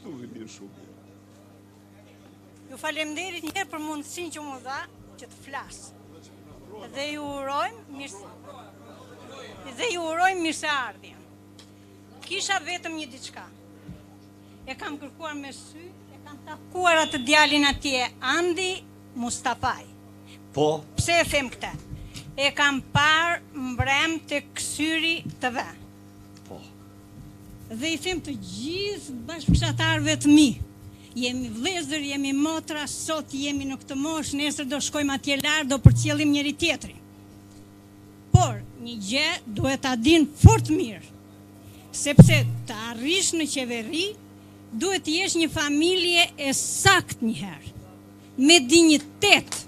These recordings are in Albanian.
kështu dhe mirë shumë. Ju falemnderit njërë për mundësin që më dha që të flasë. Dhe ju urojmë mirëseardhjen. Kisha vetëm një diçka. E kam kërkuar me sy, e kam takuar atë djalin atje, Andi Mustafaj. Po? Pse e them këtë? E kam parë mbrem të kësyri të ve. Po. Dhe i them të gjithë bashkëfushatarëve të mi. Jemi vëllezër, jemi motra, sot jemi në këtë moshë, nesër do shkojmë atje larg, do përcjellim njëri tjetrin. Por, një gjë duhet ta din fort mirë. Sepse të arrish në qeveri, duhet të jesh një familje e sakt njëherë, me dinjitet.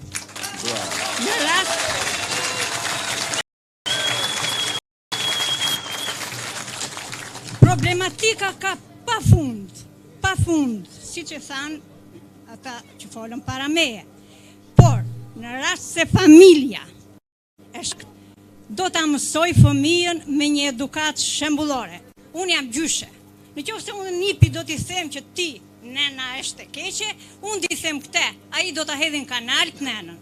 Në rast problematika ka pa fund, si që thanë ata që folën para meje. Por, në rast se familja do ta mësoj fëmijën me një edukat shembullore. Unë jam gjyshe. Në qoftë se unë nipi do t'i them që ti, nena është e keqe, unë t'i them këte, ai do ta hedhin kanal të nenën.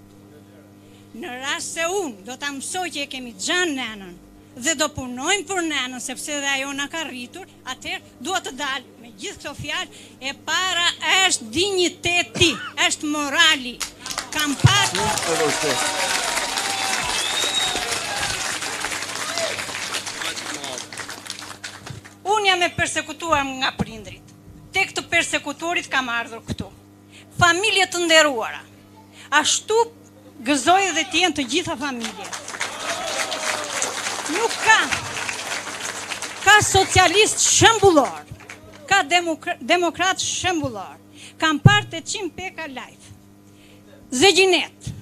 Në rast se unë do ta mësoj që e kemi xhan nenën dhe do punojmë për nenën, sepse dhe ajo na ka rritur, atëherë duhet të dalë me gjithë këto fjalë, e para është dinjiteti, është morali. Kam pasur Unë jam e persekutuar nga prindrit. Tek të persekutorit kam ardhur këtu. Familje të nderuara. Ashtu gëzoj dhe të jenë të gjitha familjet. Nuk ka socialist shembullor, ka demokrat shembullor. Kam parë të Qim Peka live. Zegjinet.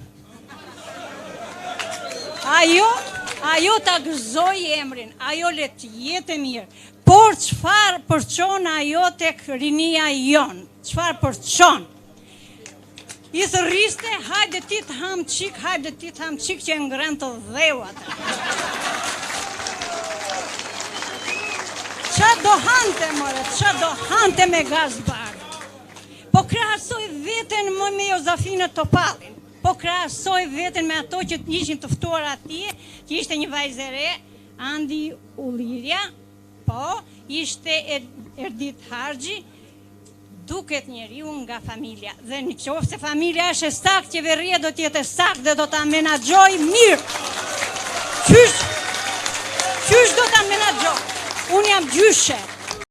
Ajo ta gëzoj emrin, ajo le të jetë mirë. Por çfarë përçon ajo tek rinia jon? Çfarë përçon? I thërriste, hajde ti të ham qik që ngren të dheuat. Qa do hante, more, qa do hante me gaz barë? Po krahasoj veten më me Jozafina Topallin. Po krahasoj veten me ato që ishin të ftuar atje, që ishte një vajzë e re, Andi Ullirja, po, ishte Erdit Harxhi, duket njeriu nga familja. Dhe në qoftë se familja është e saktë, qeveria do të jetë e saktë dhe do ta menaxhoj mirë. Qysh do ta menaxhoj? Unë jam gjyshe.